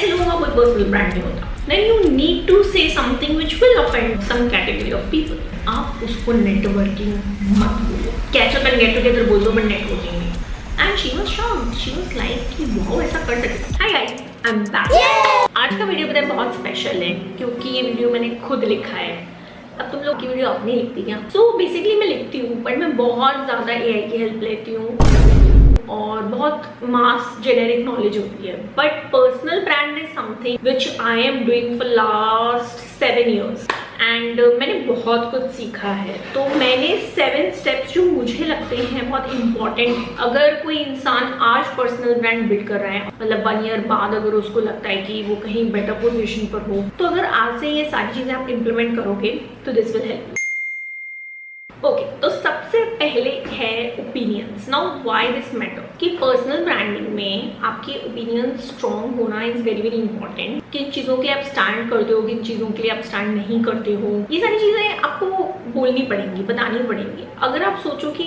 ऐसे लोगों का कोई पर्सनल ब्रांड नहीं होता। Then you need to say something which will offend some category of people. आप उसको नेटवर्किंग मत बोलो, catch up and get together बोल दो, बट नेटवर्किंग नहीं। And she was shocked, she was like कि वाओ ऐसा कर सकते। Hi guys, I am back. आज का वीडियो पता है बहुत स्पेशल है क्योंकि ये वीडियो मैंने खुद लिखा है। अब तुम लोग की वीडियो अपनी लिखती क्या? सो बेसिकली मैं लिखती हूँ बट मैं बहुत ज़्यादा एआई की हेल्प लेती हूँ और बहुत मास जेनेरिक नॉलेज होती है। But personal brand is something which I am doing for last 7 years and मैंने बहुत कुछ सीखा है। तो मैंने 7 steps जो मुझे लगते हैं बहुत इंपॉर्टेंट, अगर कोई इंसान आज पर्सनल ब्रांड बिल्ड कर रहा है, मतलब 1 year बाद अगर उसको लगता है कि वो कहीं बेटर पोजीशन पर हो, तो अगर आज से ये सारी चीजें आप इम्प्लीमेंट करोगे तो दिस विल हेल्प। ओके, तो सबसे पहले है opinions. Now why this matter कि पर्सनल ब्रांडिंग में आपके ओपिनियन स्ट्रॉन्ग होना इज वेरी वेरी इंपॉर्टेंट। किन चीज़ों के लिए आप स्टैंड करते हो, किन चीज़ों के लिए आप स्टैंड नहीं करते हो, ये सारी चीज़ें आपको बोलनी पड़ेंगी, बतानी पड़ेंगी। अगर आप सोचो कि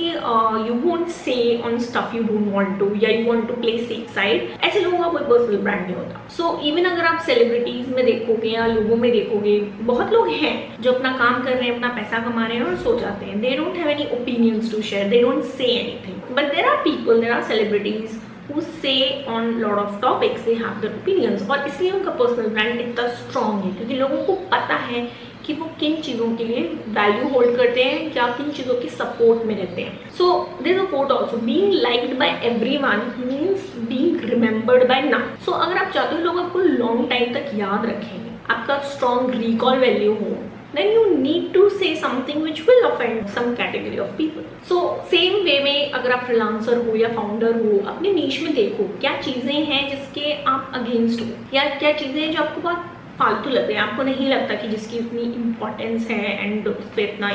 you won't say on stuff you don't want to, या you want to play safe side, ऐसे लोगों का कोई पर्सनल ब्रांड नहीं होता। सो इवन अगर आप सेलिब्रिटीज में देखोगे या लोगों में देखोगे, बहुत लोग हैं जो अपना काम कर रहे हैं, अपना पैसा कमा रहे हैं और सो जाते हैं। They don't have any opinions to share. They don't say anything. But there are people, there are celebrities who say on lot of topics. They have their opinions. और इसलिए उनका personal brand इतना strong है क्योंकि लोगों को पता है कि वो किन चीज़ों के लिए वैल्यू होल्ड करते हैं या किन चीज़ों की सपोर्ट में रहते हैं। So this a quote also, being liked by everyone means being remembered by none. So अगर आप चाहते हो लोग आपको लॉन्ग टाइम तक याद रखेंगे, आपका स्ट्रॉन्ग रिकॉल वैल्यू हो, then you need to say something which will offend some category of people. So same way में अगर आप फ्रीलांसर हो या फाउंडर हो, अपने नीश में देखो क्या चीज़ें हैं जिसके आप अगेंस्ट हो, या क्या चीज़ें हैं जो आपको बहुत फालतू लग रही है, आपको नहीं लगता कि जिसकी इतनी इंपॉर्टेंस है एंड उस पर इतना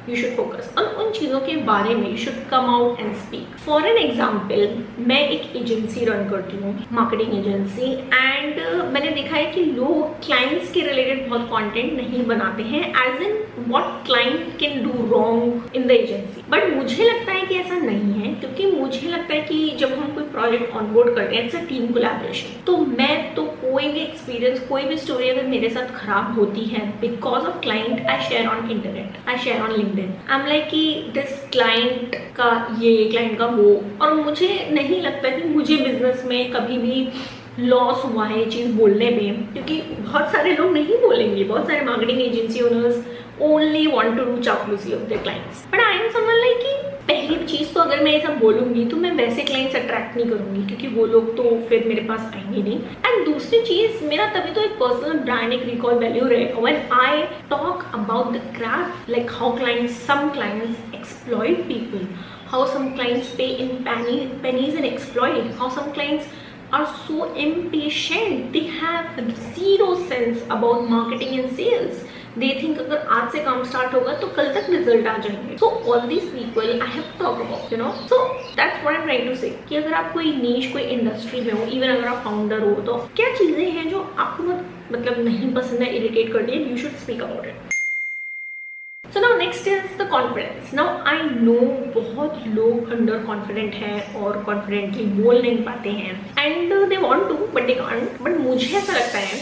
यू शुड फोकस। और उन चीज़ों के बारे में you should come out and speak. For an example, मैं एक एजेंसी रन करती हूँ, मार्केटिंग एजेंसी, एंड मैंने देखा है कि लोग क्लाइंट्स के रिलेटेड बहुत कंटेंट नहीं बनाते हैं, as in what client can do wrong in the agency. But मुझे लगता है कि ऐसा नहीं है, क्योंकि मुझे लगता है कि जब हम कोई प्रोजेक्ट ऑनबोर्ड करते हैं, इट्स अ टीम कोलैबोरेशन। तो मैं तो कोई भी एक्सपीरियंस, कोई भी स्टोरी अगर मेरे साथ खराब होती है because of client, I share on internet, I share on I am like कि दिस क्लाइंट का ये, क्लाइंट का वो। और मुझे नहीं लगता कि मुझे बिजनेस में कभी भी लॉस हुआ है ये चीज़ बोलने में, क्योंकि बहुत सारे लोग नहीं बोलेंगे। बहुत सारे marketing agency owners only want to do चापलूसी of their clients. But I am someone like कि पहली चीज़ तो अगर मैं ये सब बोलूँगी तो मैं वैसे क्लाइंट्स अट्रैक्ट नहीं करूँगी, क्योंकि वो लोग तो फिर मेरे पास आएंगे नहीं। एंड दूसरी चीज़, मेरा तभी तो एक पर्सनल ब्रांड, एक रिकॉल वैल्यू रहेगा when I talk about the crap, like how clients, some clients exploit people, how some clients pay in pennies and exploit, how some clients are so impatient, they have zero sense about marketing and sales. They think अगर आज से काम start होगा तो कल तक result आ जाएंगे। So all these people I have talked about, so that's what I'm trying to say कि अगर आप कोई नीश, कोई इंडस्ट्री में हो, इवन अगर आप फाउंडर हो, तो क्या चीजें हैं जो आपको मतलब नहीं पसंद है, इरिटेट करती है, you should speak about it. So now next is the confidence. Now I know बहुत लोग अंडर कॉन्फिडेंट हैं और कॉन्फिडेंटली बोल नहीं पाते हैं, and they want to but they can't. But मुझे ऐसा लगता है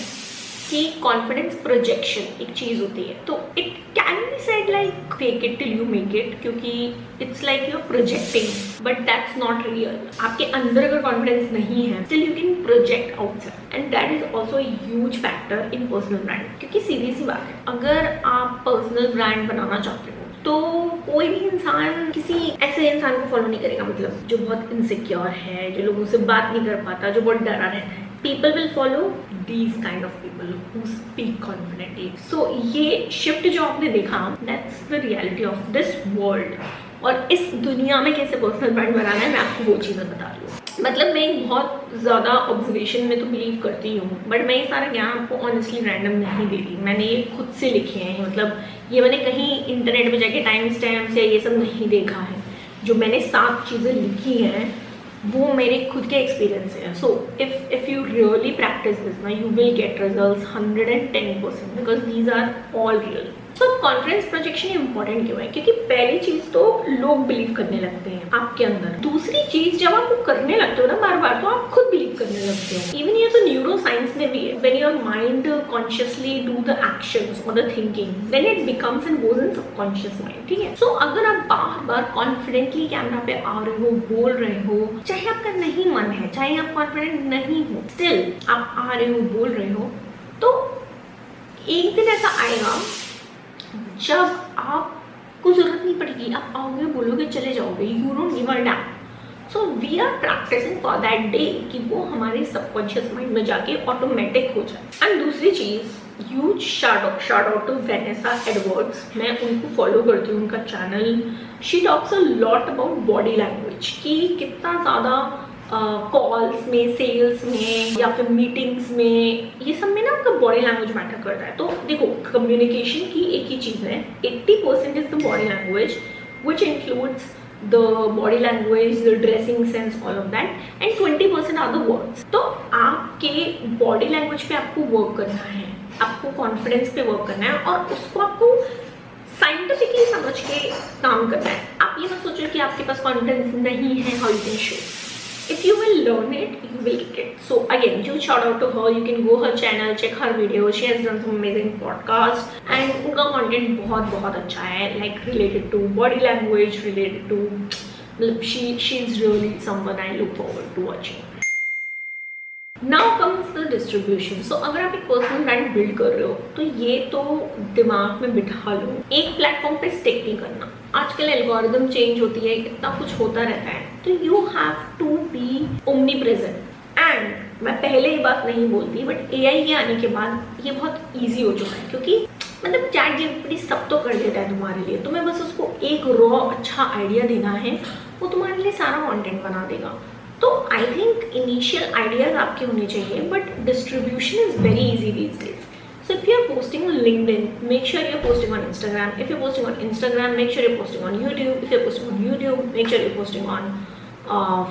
कि कॉन्फिडेंस प्रोजेक्शन एक चीज होती है, तो it can be said like fake it till you make it, क्योंकि it's like you are projecting, but that's not real. आपके अंदर अगर कॉन्फिडेंस नहीं है, still you can project outside, and that is also a huge factor in personal brand. क्योंकि सीधी सी बात है, अगर आप पर्सनल ब्रांड बनाना चाहते हो तो कोई भी इंसान किसी ऐसे इंसान को फॉलो नहीं करेगा, मतलब जो बहुत इनसिक्योर है, जो लोगों से बात नहीं कर पाता, जो बहुत डरा रहता है। People will follow these kind of people who speak confidently. So ये शिफ्ट जो आपने देखा, that's the reality of this world. और इस दुनिया में कैसे पर्सनल ब्रांड बनाना है, मैं आपको वो चीज़ें बता रही हूँ। मतलब मैं एक बहुत ज़्यादा ऑब्जर्वेशन में तो बिलीव करती हूँ, बट मैं ये सारा ज्ञान आपको ऑनेस्टली रैंडम नहीं दे रही। मैंने ये खुद से लिखे हैं, मतलब ये मैंने कहीं इंटरनेट पे जाके टाइम स्टैम्प या ये सब नहीं देखा है। जो मैंने 7 चीज़ें लिखी हैं वो मेरे खुद के एक्सपीरियंस है। So if you really practice this ना, you will get results 110% because these are all real. So confidence projection important क्यों है? क्योंकि पहली चीज तो लोग बिलीव करने लगते हैं आपके अंदर। दूसरी चीज, जब आप वो करने लगते हो ना बार बार, तो आप खुद बिलीव करने लगते हो। इवन ये तो न्यूरो साइंस में भी your mind consciously do the actions or the thinking, then it becomes and goes in subconscious mind, ठीक है. So अगर आप बार बार कॉन्फिडेंटली कैमरा पे आ रहे हो, बोल रहे हो, चाहे आपका नहीं मन है, चाहे आप कॉन्फिडेंट नहीं हो, स्टिल आप आ रहे हो, बोल रहे हो, तो एक दिन ऐसा आएगा जब आपको जरूरत नहीं पड़ेगी, आप आओगे, बोलोगे, चले जाओगे, you don't give a damn. So we are practicing for that day कि वो हमारे सबकॉन्शियस माइंड में जाके ऑटोमेटिक हो जाए. एंड दूसरी चीज, huge shout out to Vanessa Edwards. मैं उनको फॉलो करती हूँ, उनका channel. She talks a lot about body language कि कितना ज़्यादा कॉल्स में, सेल्स में या फिर मीटिंग्स में, ये सब में ना आपका बॉडी लैंग्वेज मैटर करता है. तो देखो, कम्युनिकेशन की एक ही चीज़ है, 80% is the body language which includes the body language, the dressing sense, all of that, and 20% are the words. तो आपके body language पे आपको work करना है, आपको confidence पे work करना है और उसको आपको scientifically समझ के काम करना है. आप ये मत सोचो कि आपके पास confidence नहीं है, how you can show. If you will learn it, you will get it. So again, huge shout out to her. You can go her channel, check her video. She has done some amazing podcast, and उनका content बहुत अच्छा है, like related to body language, related to, मतलब she is really someone I look forward to watching. Now comes the distribution. So अगर आप एक personal brand build कर रहे हो तो ये तो दिमाग में बिठा लो, एक प्लेटफॉर्म पे स्टिक नहीं करना. आजकल एल्गोरिदम चेंज होती है, इतना कुछ होता रहता है, तो you have to be omnipresent. And मैं पहले ये बात नहीं बोलती, बट AI के आने के बाद ये बहुत ईजी हो चुका है, क्योंकि मतलब चैट जीपीटी सब तो कर देता है तुम्हारे लिए. तुम्हें बस उसको एक रॉ अच्छा आइडिया देना है, वो तुम्हारे लिए सारा कंटेंट बना देगा. तो आई थिंक इनिशियल आइडियाज आपके होने चाहिए, but distribution is very easy these days. So if you are posting on LinkedIn, make sure you're posting on Instagram. If you're posting on Instagram, make sure you're posting on YouTube. If you're posting on YouTube, make sure you're posting on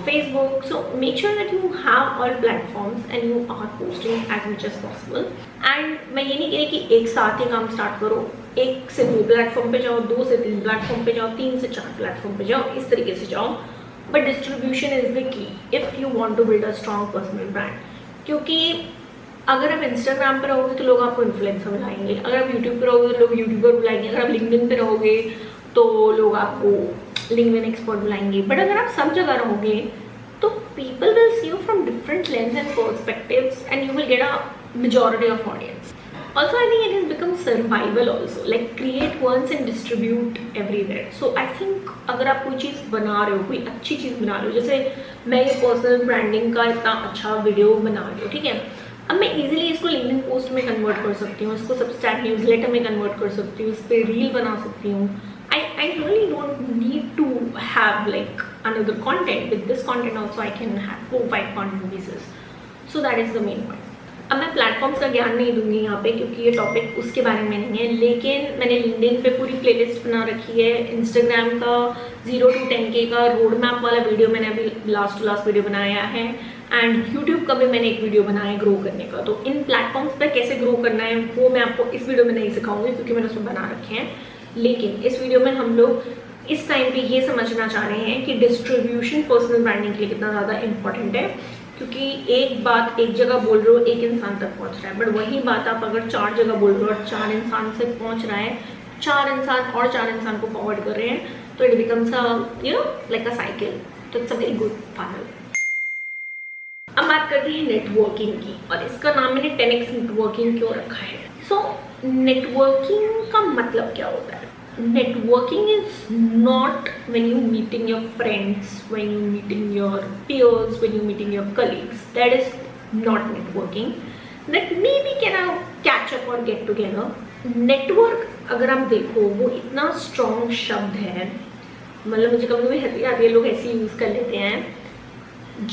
Facebook. So make sure that you have all platforms and you are posting as much as possible. And मैं ये नहीं कह रही कि एक साथ ही काम start करो, एक से 2 प्लेटफॉर्म पे जाओ, 2 से 3 प्लेटफॉर्म पे जाओ, 3 से 4 प्लेटफॉर्म पे जाओ, इस तरीके से जाओ. But distribution is the key if you want to build a strong personal brand. क्योंकि अगर आप इंस्टाग्राम पे रहोगे तो लोग आपको इन्फ्लुएंसर बुलाएंगे, अगर आप यूट्यूब पे रहोगे तो लोग यूट्यूबर बुलाएंगे, अगर आप लिंक्डइन पे रहोगे तो लोग आपको लिंक्डइन एक्सपर्ट बुलाएंगे. बट अगर आप सब जगह रहोगे तो people will see you from different lens and perspectives and you will get a majority of audience. Also, I think it has become survival also, like create once and distribute everywhere. So I think अगर आप कोई चीज़ बना रहे हो, कोई अच्छी चीज़ बना रहे हो, जैसे मैं ये पर्सनल ब्रांडिंग का इतना अच्छा वीडियो बना रही हूँ, ठीक है, अब मैं इजीली इसको लिंक्डइन पोस्ट में कन्वर्ट कर सकती हूँ, इसको सबस्टैक न्यूज़लेटर में कन्वर्ट कर सकती हूँ, इस पर रील बना सकती हूँ. I really don't need to have like another content. With this content also I can have 4-5 content pieces. So that is the main point. अब मैं प्लेटफॉर्म्स का ज्ञान नहीं दूंगी यहाँ पे, क्योंकि ये टॉपिक उसके बारे में नहीं है, लेकिन मैंने लिंक्डइन पे पूरी प्लेलिस्ट बना रखी है. इंस्टाग्राम का 0 to 10K का रोड मैप वाला वीडियो मैंने अभी लास्ट वीडियो बनाया है, एंड यूट्यूब का भी मैंने एक वीडियो बनाया है ग्रो करने का. तो इन प्लेटफॉर्म्स पर कैसे ग्रो करना है वो मैं आपको इस वीडियो में नहीं सिखाऊंगी, क्योंकि मैंने उसमें बना रखे हैं. लेकिन इस वीडियो में हम लोग इस टाइम पे ये समझना चाह रहे हैं कि डिस्ट्रीब्यूशन पर्सनल ब्रांडिंग के लिए कितना ज़्यादा इंपॉर्टेंट है. क्योंकि एक बात एक जगह बोल रहे हो, एक इंसान तक पहुंच रहा है, बट वही बात आप अगर 4 जगह बोल रहे हो और 4 इंसान से पहुंच रहा है, 4 इंसान और 4 इंसान को फॉरवर्ड कर रहे हैं, तो it becomes a like a cycle. तो it's a very good funnel. अब बात करते हैं नेटवर्किंग की, और इसका नाम मैंने 10x नेटवर्किंग क्यों रखा है. सो नेटवर्किंग का मतलब क्या होता है? Networking is not when you meeting your friends, when you meeting your peers, when you meeting your colleagues. That is not networking. That maybe can catch up or get together. Network अगर आप देखो वो इतना strong शब्द है, मतलब मुझे कभी कभी हंसी आती है, लोग ऐसे यूज़ कर लेते हैं.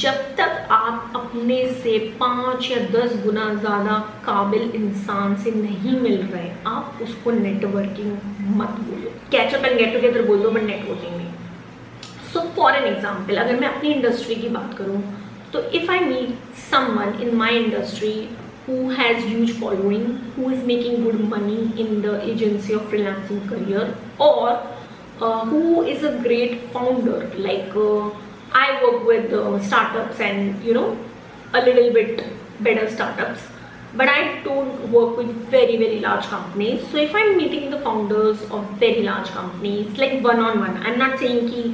जब तक आप अपने से 5 या 10 गुना ज़्यादा काबिल इंसान से नहीं मिल रहे, आप उसको नेटवर्किंग मत बोलो. कैचअप एंड गेट टुगेदर बोल दो, बट नेटवर्किंग नहीं. सो फॉर एन एग्जाम्पल, अगर मैं अपनी इंडस्ट्री की बात करूँ तो if I meet someone in my industry who has huge following, who is making good money in the agency of freelancing career, or who is a great founder, like I work with startups and a little bit better startups. but I don't work with very large companies. So if I'm meeting the founders of very large companies, like one-on-one, I'm not saying कि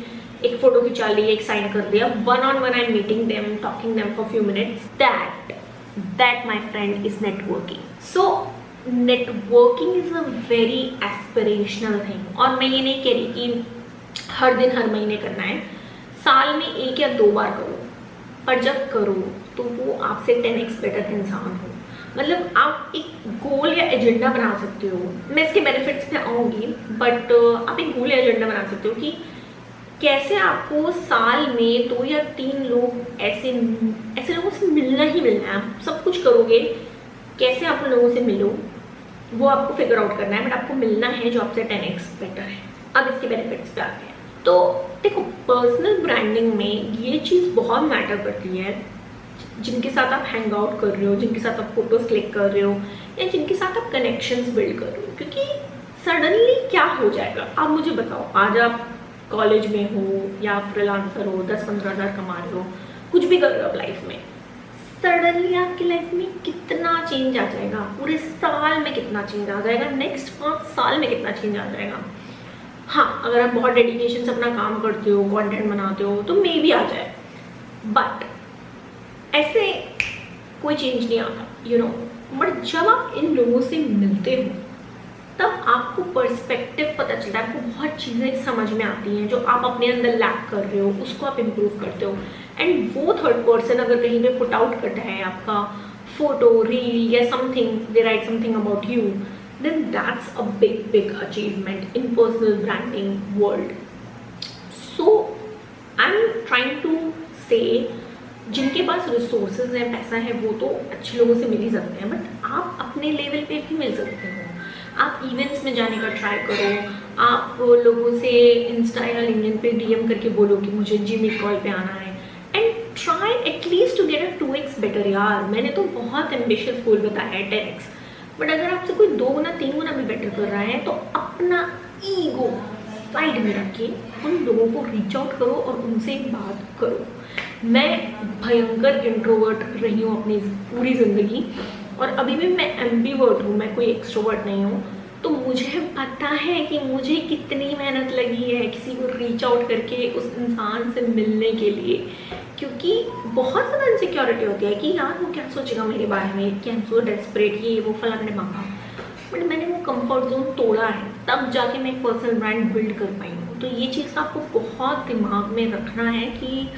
एक photo खिंचा ली, एक sign कर दिया, one-on-one I'm meeting them, talking them for few minutes. That my friend is networking. So networking is a very aspirational thing. और मैं ये नहीं कह रही कि हर दिन हर महीने करना है, साल में 1 या 2 बार करो, पर जब करो तो वो आपसे 10x बेटर इंसान हो। मतलब आप एक गोल या एजेंडा बना सकते हो, मैं इसके बेनिफिट्स पे आऊँगी, बट आप एक गोल या एजेंडा बना सकते हो कि कैसे आपको साल में 2 या 3 लोग ऐसे लोगों से मिलना ही मिलना है। आप सब कुछ करोगे, कैसे आप उन लोगों से मिलो वो आपको फिगर आउट करना है, बट आपको मिलना है जो आपसे 10x बेटर है। अब इसके बेनिफिट्स पे आते हैं। तो देखो, पर्सनल ब्रांडिंग में ये चीज़ बहुत मैटर करती है, जिनके साथ आप हैंग आउट कर रहे हो, जिनके साथ आप फोटोज क्लिक कर रहे हो, या जिनके साथ आप कनेक्शंस बिल्ड कर रहे हो। क्योंकि सडनली क्या हो जाएगा, आप मुझे बताओ, आज आप कॉलेज में हो या फ्रीलांसर हो, 10-15 हज़ार कमा रहे हो, कुछ भी कर रहे हो लाइफ में, सडनली आपकी लाइफ में कितना चेंज आ जाएगा, पूरे साल में कितना चेंज आ जाएगा, नेक्स्ट 5 साल में कितना चेंज आ जाएगा। हाँ, अगर आप बहुत डेडिकेशन से अपना काम करते हो, कंटेंट बनाते हो, तो मे भी आ जाए, बट ऐसे कोई चेंज नहीं आता, यू नो। बट जब आप इन लोगों से मिलते हो तब आपको पर्सपेक्टिव पता चलता है, आपको बहुत चीज़ें समझ में आती हैं जो आप अपने अंदर लैक कर रहे हो, उसको आप इम्प्रूव करते हो। एंड वो थर्ड पर्सन अगर कहीं पे पुट आउट करता है आपका फोटो, रील या something, they right something about you, then that's a big achievement in personal branding world. So I'm trying to say, जिनके पास रिसोर्सेज हैं, पैसा है, वो तो अच्छे लोगों से मिल ही सकते हैं, बट आप अपने लेवल पे भी मिल सकते हो। आप इवेंट्स में जाने का ट्राई करो, आप लोगों से इंस्टा या लिंक्डइन पे DM करके बोलो कि मुझे जिम कॉल पे आना है, and try at least to get a 2x better. यार मैंने तो बहुत एम्बिशियस गोल बताया है 10x, बट अगर आपसे कोई 2 गुना 3 गुना भी बेटर कर रहा है तो अपना ईगो साइड में रख के उन लोगों को रीच आउट करो और उनसे बात करो। मैं भयंकर इंट्रोवर्ट रही हूँ अपनी पूरी ज़िंदगी, और अभी भी मैं एम्बीवर्ट हूँ, मैं कोई एक्सट्रोवर्ट नहीं हूँ। तो मुझे पता है कि मुझे कितनी मेहनत लगी है किसी को रीच आउट करके उस इंसान से मिलने के लिए, क्योंकि बहुत ज़्यादा इनसिक्योरिटी होती है कि यार वो क्या सोचेगा मेरे बारे में, कि आई एम सो डेस्परेट, ये वो फलाने मांगा। बट मैंने वो कंफर्ट जोन तोड़ा है, तब जाके मैं एक पर्सनल ब्रांड बिल्ड कर पाई हूँ। तो ये चीज़ आपको बहुत दिमाग में रखना है कि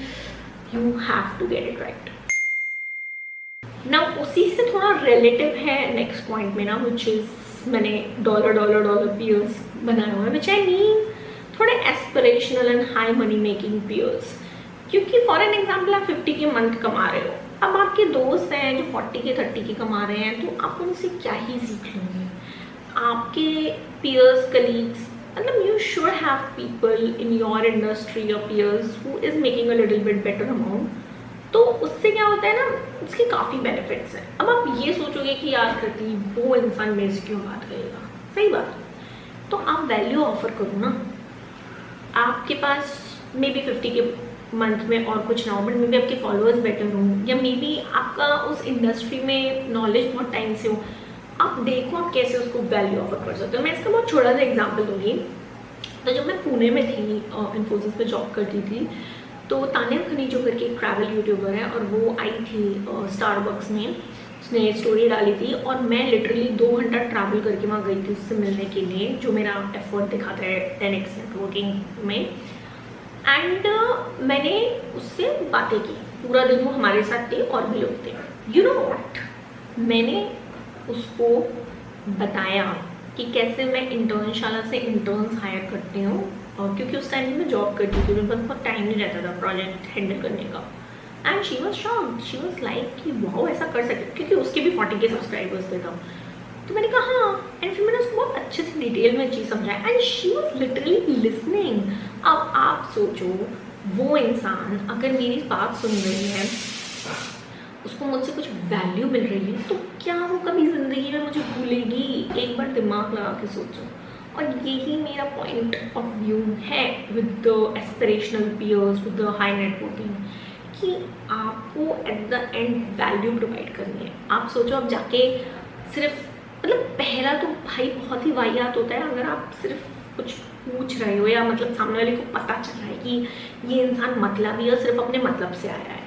you have to get it right. ना उसी से थोड़ा रिलेटिव है नेक्स्ट पॉइंट में ना, विच इज़ मैंने डॉलर पियर्स बनाया हुआ है, विच आई मीन थोड़े aspirational and high money making peers. क्योंकि फॉर एन एग्जाम्पल आप 50 के मंथ कमा रहे हो, अब आपके दोस्त हैं जो 40 के 30 के कमा रहे हैं, तो आप उनसे क्या ही सीख लोगे। आपके पियर्स, कलीग्स, मतलब you should have people in your industry और peers who is making a little bit better amount. तो उससे क्या होता है ना, उसके काफ़ी बेनिफिट्स हैं। अब आप ये सोचोगे कि यार कृति वो इंसान मेरे से क्यों बात करेगा, सही बात, तो आप वैल्यू ऑफर करो ना। आपके पास मे बी 50 के मंथ में और कुछ ना हो, बट मे बी आपके फॉलोअर्स बेटर हो, या मे बी आपका उस इंडस्ट्री में नॉलेज बहुत टाइम से हो, आप देखो आप कैसे उसको वैल्यू ऑफर कर सकते हो। मैं इसका बहुत छोटा सा एग्जाम्पल दूंगी। तो जब मैं पुणे में थी, इन्फोसिस पे जॉब करती थी, तो तानिया खनी जो करके एक ट्रैवल यूट्यूबर है, और वो आई थी स्टारबक्स में, उसने स्टोरी डाली थी, और मैं लिटरली 2 घंटा ट्रैवल करके वहाँ गई थी उससे मिलने के लिए, जो मेरा एफर्ट दिखाता है 10x नेटवर्किंग में। एंड मैंने उससे बातें की, पूरा दिन वो हमारे साथ थे और भी लोग थे। यू नो व्हाट, मैंने उसको बताया कि कैसे मैं इंटर्नशाला से इंटर्न्स हायर करती हूँ, क्योंकि उस टाइम मैं जॉब करती थी, मेरे पास बहुत टाइम नहीं रहता था प्रोजेक्ट हैंडल करने का। And she was shocked, she was like कि वाओ ऐसा कर सकते, क्योंकि उसके भी 40 के सब्सक्राइबर्स थे तब। तो मैंने कहा हाँ, एंड फिर मैंने उसको बहुत अच्छे से डिटेल में चीज़ समझाया, and she was literally listening. अब आप सोचो, वो इंसान अगर मेरी बात सुन रही है, उसको मुझसे कुछ वैल्यू मिल रही है, तो क्या वो कभी ज़िंदगी में मुझे भूलेगी? एक बार दिमाग लगा के सोचो। और यही मेरा पॉइंट ऑफ व्यू है with the aspirational peers, with the high networking, कि आपको at the end value provide करनी है। आप सोचो आप जाके सिर्फ मतलब पहला तो भाई बहुत ही वाहियात होता है अगर आप सिर्फ कुछ पूछ रहे हो या मतलब सामने वाले को पता चल रहा है कि ये इंसान मतलबी है, सिर्फ अपने मतलब से आया है।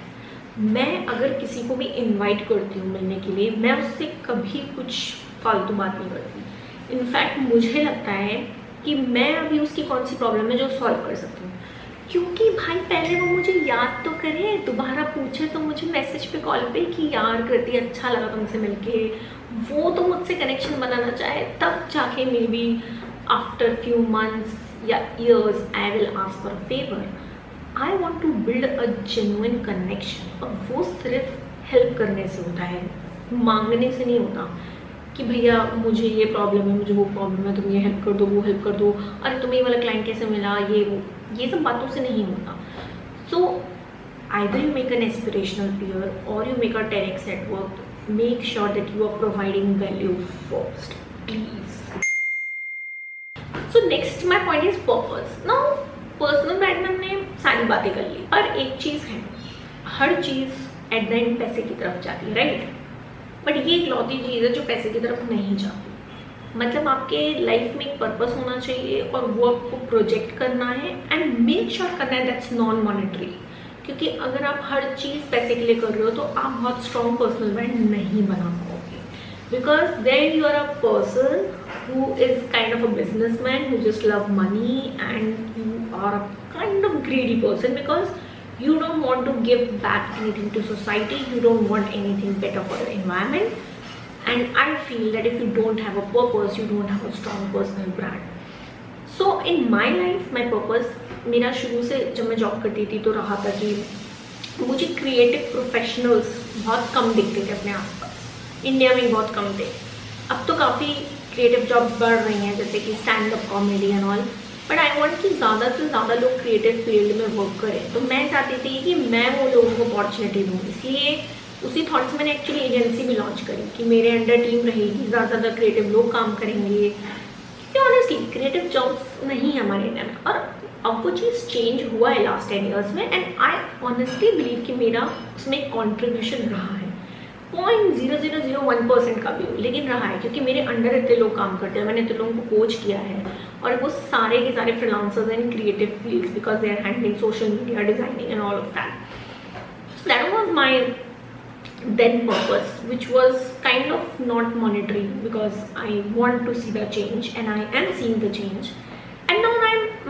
मैं अगर किसी को भी इनवाइट करती हूँ मिलने के लिए, मैं उससे कभी कुछ फालतू बात नहीं करती। इनफैक्ट मुझे लगता है कि मैं अभी उसकी कौन सी प्रॉब्लम है जो सॉल्व कर सकती हूँ, क्योंकि भाई पहले वो मुझे याद तो करे, दोबारा पूछे तो मुझे मैसेज पे कॉल पे कि यार कृति अच्छा लगा तुमसे मिलके, वो तो मुझसे कनेक्शन बनाना चाहे, तब जाके may be after few months या years I will ask for a favour. I want to build a genuine connection, और वो सिर्फ हेल्प करने से होता है, मांगने से नहीं होता कि भैया मुझे ये प्रॉब्लम है, मुझे वो प्रॉब्लम है, तुम ये हेल्प कर दो, वो हेल्प कर दो, अरे तुम्हें ये वाला क्लाइंट कैसे मिला, ये वो, ये सब बातों से नहीं होता। सो either you make an aspirational peer or you make a TEDx network, make sure that you are providing value first, please. So next my point is purpose. Now personal brand में हमने सारी बातें कर ली, पर एक चीज़ है, हर चीज़ एट द एंड पैसे की तरफ जाती है, राइट? बट ये इकलौती चीज़ है जो पैसे की तरफ नहीं जाती। मतलब आपके लाइफ में एक पर्पस होना चाहिए और वो आपको प्रोजेक्ट करना है एंड मेक श्योर करना है दैट्स नॉन मॉनेटरी, क्योंकि अगर आप हर चीज़ पैसे के लिए कर रहे हो तो आप बहुत स्ट्रॉन्ग पर्सनल ब्रांड नहीं बना पाओगे, because then you are a person who is kind of a businessman who just love money and you are a kind of greedy person because you don't want to give back anything to society, you don't want anything better for the environment, and I feel that if you don't have a purpose you don't have a strong personal brand. So in my life my purpose, मेरा शुरू से जब मैं job करती थी तो रहा था कि मुझे क्रिएटिव प्रोफेशनल्स बहुत कम दिखते थे अपने आसपास, इंडिया में बहुत कम थे। अब तो काफ़ी क्रिएटिव जॉब्स बढ़ रही हैं जैसे कि stand up comedy and all, but I want कि ज़्यादा से ज़्यादा लोग क्रिएटिव फील्ड में वर्क करें। तो मैं चाहती थी कि मैं वो लोगों को अपॉर्चुनिटी दूँ, इसलिए उसी थॉट से मैंने एक्चुअली एजेंसी भी लॉन्च करी कि मेरे अंडर टीम रहेगी, ज़्यादा ज़्यादा क्रिएटिव लोग काम करेंगे, क्योंकि ऑनेस्टली क्रिएटिव जॉब्स नहीं है हमारे इंडिया में। और अब वो चीज़ चेंज हुआ है लास्ट 10 ईयर्स में एंड आई ऑनेस्टली बिलीव कि मेरा उसमें कॉन्ट्रीब्यूशन रहा है, 0.0001% का भी हो, लेकिन रहा है, क्योंकि मेरे अंडर इतने लोग काम करते हैं, मैंने इतने लोगों को कोच किया है और वो सारे के सारे freelancers in creative fields because they are handling social media, designing and all of that. So that was my then purpose, which was kind of not monetary because I want to see the change and I am seeing the change. And now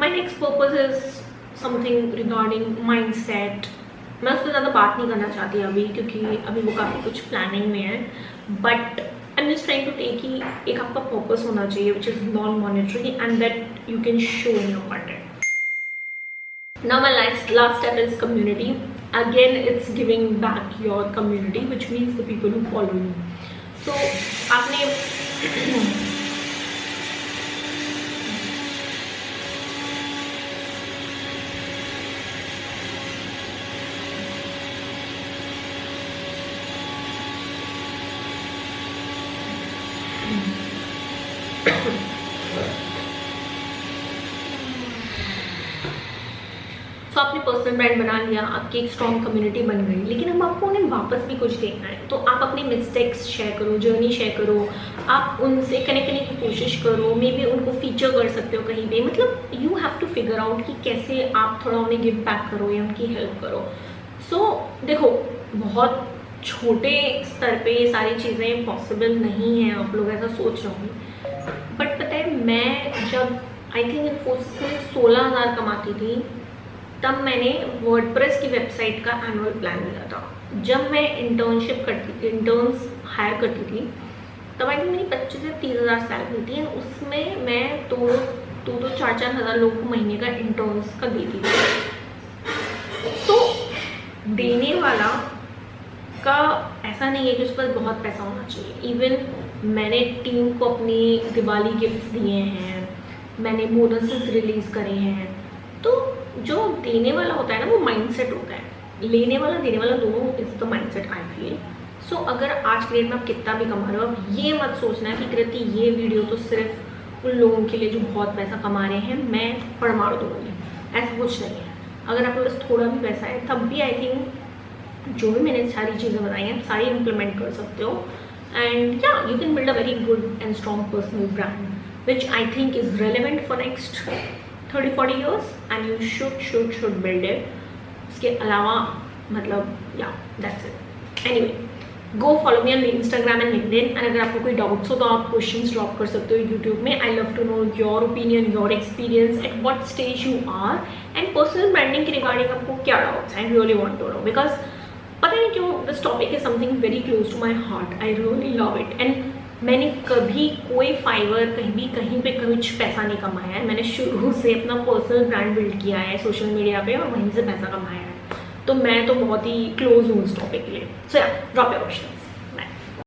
my next purpose is something regarding mindset. मैं उसको ज़्यादा बात नहीं करना चाहती अभी क्योंकि अभी वो काफ़ी कुछ प्लानिंग में है, but I am just trying to take कि एक आपका पर्पस होना चाहिए which is non monetary and that you can show in your content. Now my last step is community. Again, it's giving back your community, which means the people who follow you. So आपने तो आपने personal brand बना लिया, आपकी एक strong community बन गई, लेकिन अब आपको उन्हें वापस भी कुछ देना है। तो आप अपने मिस्टेक्स शेयर करो, जर्नी शेयर करो, आप उनसे कनेक्ट करने की कोशिश करो, मे बी उनको फीचर कर सकते हो कहीं पे, मतलब you have to figure out कि कैसे आप थोड़ा उन्हें गिव बैक करो या उनकी हेल्प करो। सो देखो, बहुत छोटे स्तर पे ये सारी चीज़ें पॉसिबल नहीं हैं, आप लोग ऐसा सोच रहे होंगे, बट पता है मैं जब आई थिंक इन्फोसिस में 16,000 कमाती थी तब मैंने वर्डप्रेस की वेबसाइट का एनुअल प्लान लिया था। जब मैं इंटर्न्स हायर करती थी तब आई थिंक मेरी 25 से 30,000 सैलरी थी, उसमें मैं तो 4-4 हज़ार लोगों को महीने का इंटर्न्स का देती थी। तो देने वाला का ऐसा नहीं है कि उस पर बहुत पैसा होना चाहिए। इवन मैंने टीम को अपनी दिवाली गिफ्ट्स दिए हैं, मैंने बोनसेस रिलीज़ करे हैं। तो जो देने वाला होता है ना वो माइंडसेट होता है, लेने वाला देने वाला दोनों is the mindset I feel. So अगर आज के डेट में आप कितना भी कमा रहे हो, आप ये मत सोचना है कि कृति ये वीडियो तो सिर्फ उन लोगों के लिए जो बहुत पैसा कमा रहे हैं, मैं पढ़ मार दूँगी, ऐसा कुछ नहीं है। अगर आपके पास थोड़ा भी पैसा है तब भी आई थिंक जो भी मैंने सारी चीज़ें बताई हैं सारी इम्प्लीमेंट कर सकते हो, एंड या you can build a very good and strong personal brand which I think is relevant for next 30-40 years and you should build it. उसके अलावा मतलब या that's it. Anyway, go follow me on Instagram and LinkedIn, and अगर आपको कोई doubts हो तो आप क्वेश्चंस ड्रॉप कर सकते हो यूट्यूब में. I love to know your opinion, your experience, at what stage you are, and personal branding के रिगार्डिंग आपको क्या doubts. I really want to know, because पता नहीं क्यों this topic is something very close to my heart. I really love it. And मैंने कभी कोई fibre कहीं पे कुछ पैसा नहीं कमाया है. मैंने शुरू से अपना पर्सनल ब्रांड बिल्ड किया है सोशल मीडिया पे और वहीं से पैसा कमाया है. तो मैं तो बहुत ही क्लोज हूँ उस टॉपिक के लिए. सो या, ड्रॉप योर क्वेश्चन.